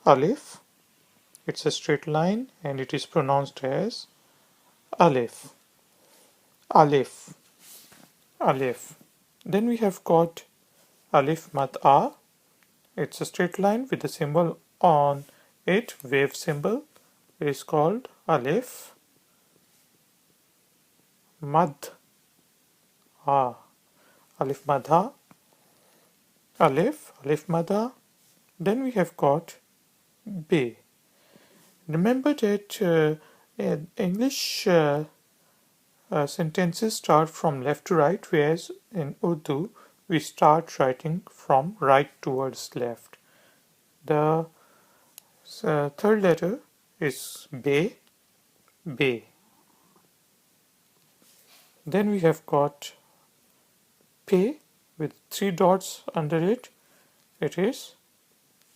alif. It's a straight line and it is pronounced as alif. Alif. Alif. Then we have got alif mad a. It's a straight line with a symbol on it, wave symbol. It is called alif mad a. Alif mad a. Alif mad a. Then we have got B. Remember that English sentences start from left to right, whereas in Urdu we start writing from right towards left. The third letter is be, be. Then we have got pe with 3 dots under it. It is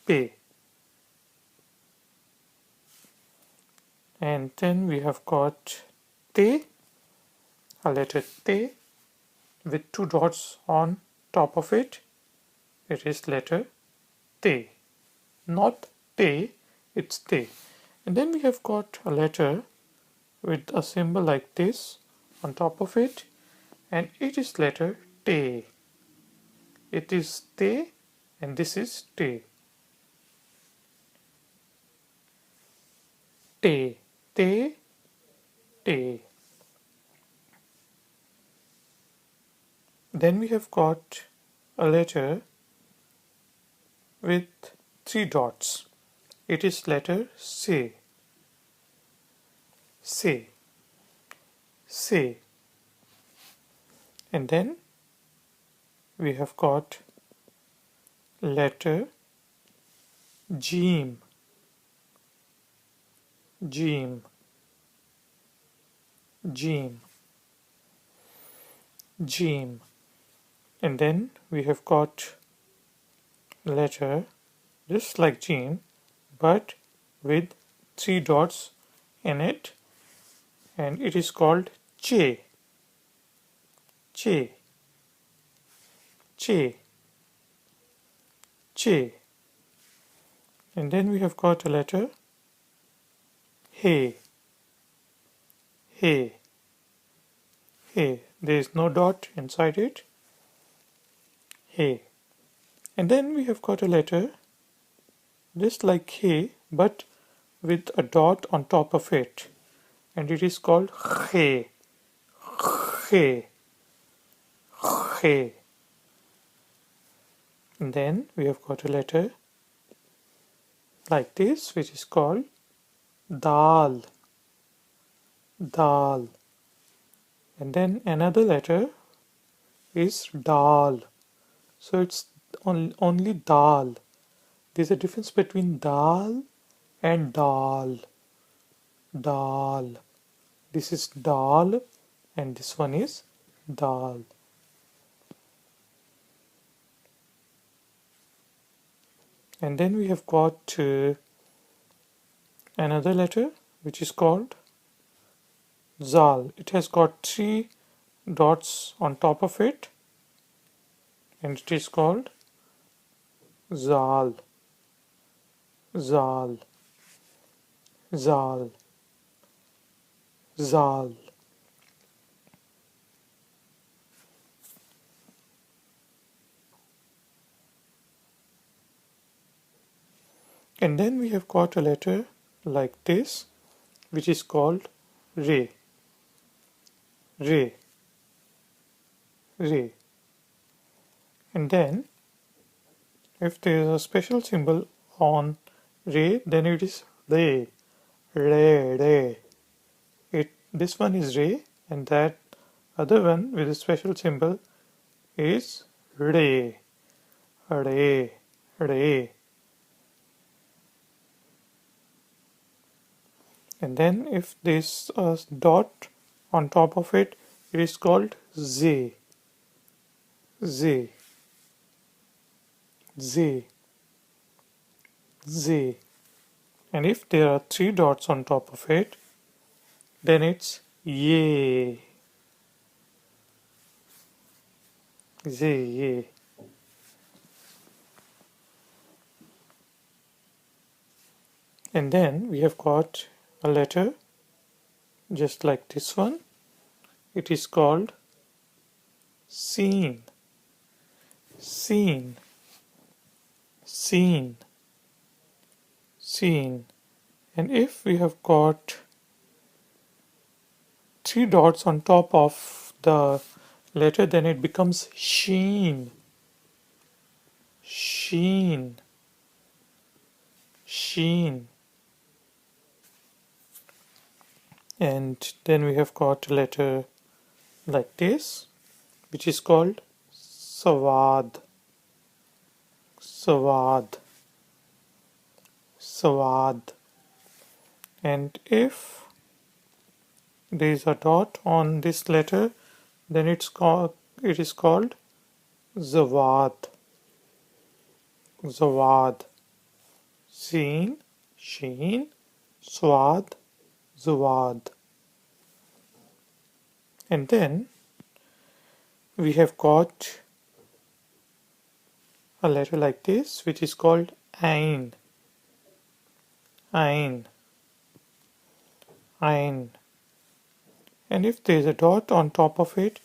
pe. And then we have got te, a letter te with 2 dots on top of it. It is letter te. Not te, it's te. And then we have got a letter with a symbol like this on top of it, and it is letter te. It is te and this is te. Te, te, te. Then we have got a letter with 3 dots. It is letter se. Se. Se. And then we have got letter Jim. Jim. Jim. Jim. And then we have got letter just like Jim but with 3 dots in it, and it is called che. Che. Che. Che. And then we have got a letter he. He. He. There is no dot inside it. He. And then we have got a letter just like he but with a dot on top of it, and it is called he. He. He. And then we have got a letter like this which is called dal. Dal. And then another letter is dal. So it's only dal. There's a difference between dal and dal. Dal. This is dal and this one is dal. And then we have got another letter which is called zal. It has got 3 dots on top of it, and it is called zal. Zal. Zal. Zal. And then we have got a letter like this which is called re. Re. Re. And then if there is a special symbol on re, then it is re. Re. Re. This one is re and that other one with a special symbol is re. Re. Re. And then if this dot on top of it, it is called z. Z. Z. Z. And if there are 3 dots on top of it, then it's ye. Z. Ye. And then we have got a letter just like this one. It is called seen, seen, seen, seen. And if we have got three dots on top of the letter, then it becomes sheen, sheen, sheen. And then we have got a letter like this, which is called sawad, sawad, sawad. And if there is a dot on this letter, then it is called zawad, zawad. Seen, sheen, swad, zawad. And then we have got a letter like this, which is called ain, ain, ain. And if there is a dot on top of it,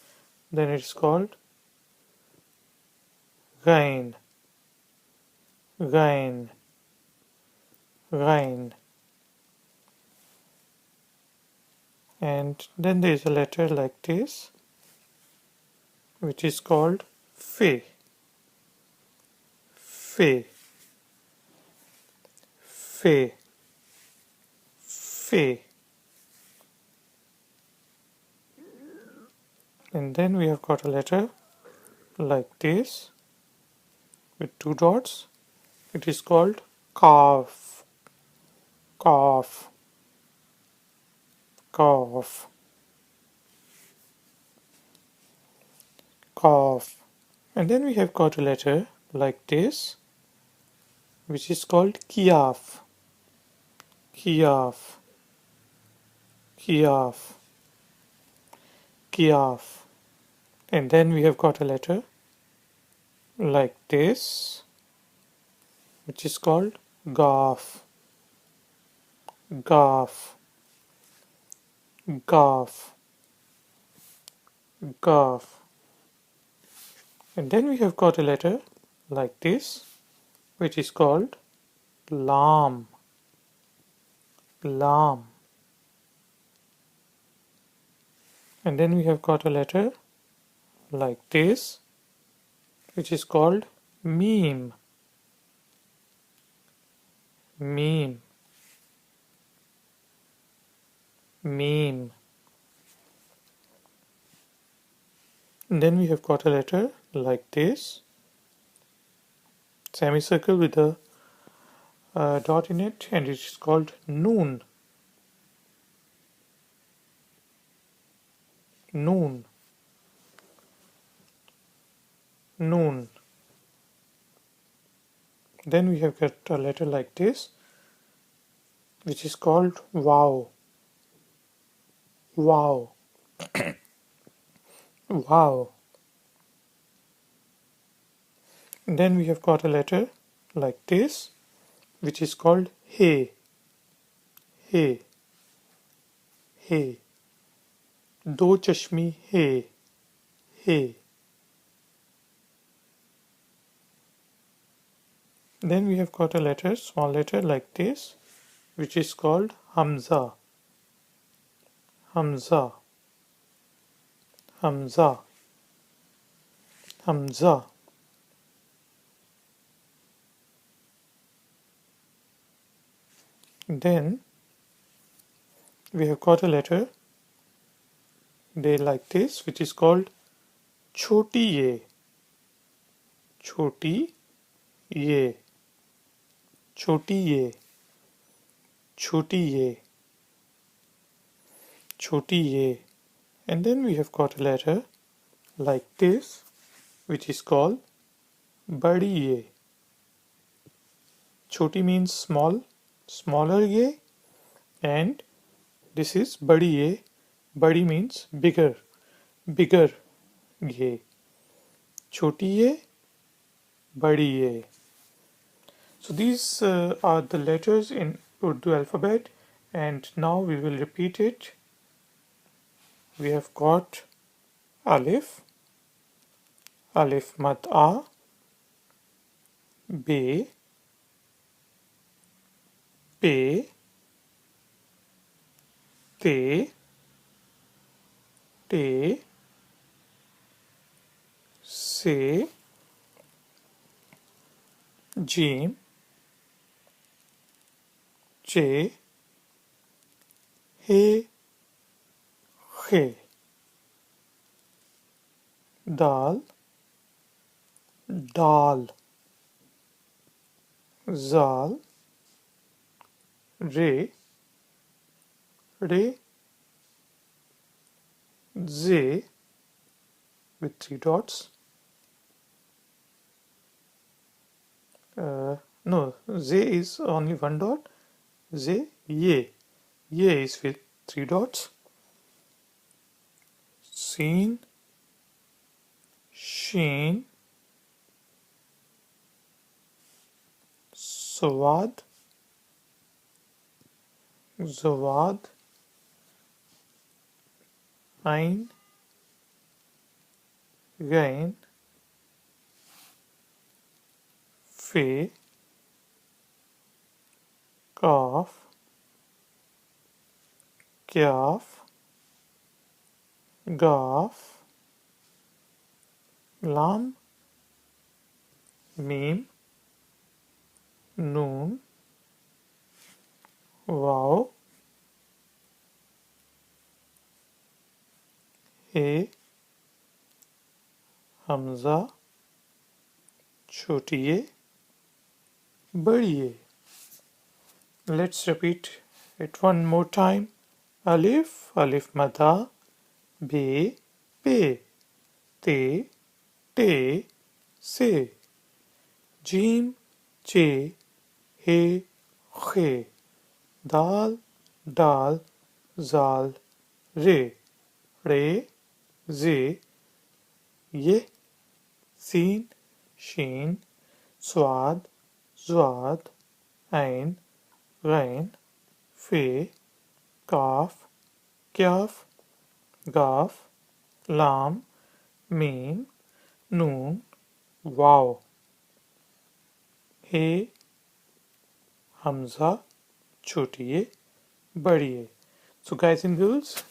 then it is called ghain, ghain, ghain. And then there is a letter like this, which is called fe, fe, fe, fe. And then we have got a letter like this with two dots. It is called kaf, kaf, kaf, kaf. And then we have got a letter like this, which is called kiaf, kiaf, kiaf, kiaf. And then we have got a letter like this, which is called gaf, gaf, gaf, gaf. And then we have got a letter like this, which is called lam, lam. And then we have got a letter like this, which is called meme, meme, meme. And then we have got a letter like this, semicircle with a dot in it, and it is called noon, noon, noon. Then we have got a letter like this, which is called wow, wow, wow. And then we have got a letter like this, which is called hey, hey, hey. दो चश्मी hey, hey. Then we have got a letter, small letter like this, which is called Hamza, Hamza, Hamza, Hamza. Then we have got a letter there like this, which is called Choti Ye, Choti Ye, Choti Ye, Choti Ye, Choti Ye. And then we have got a letter like this, which is called Badi Ye. Choti means small, smaller Ye, and this is Badi Ye. Badi means bigger, bigger Ye. Choti Ye, Badi Ye. So these are the letters in Urdu alphabet, and now we will repeat it. We have got alif, alif mad a, be, pe, te, te, se, jim, che, he, khe, dal, dal, zal, re, re, ze with three dots. No, ze is only one dot. Ze, ye. Ye is with three dots. Seen, sheen, sawad, zawad, ain, gain, fe, kaf, kyaf, gaf, lam, mim, noon, waw, he, hamza, chotiye, badiye. Let's repeat it one more time. Alif, alif mada, be, pe, te, te, se, jim, che, he, khe, dal, dal, zal, re, re, ze, ye, sin, sheen, swad, zwad, ain, gain, fe, kaf, kyaf, gaf, lam, mim, noon, waw, he, hamza, chotiye, badiye. So guys and girls,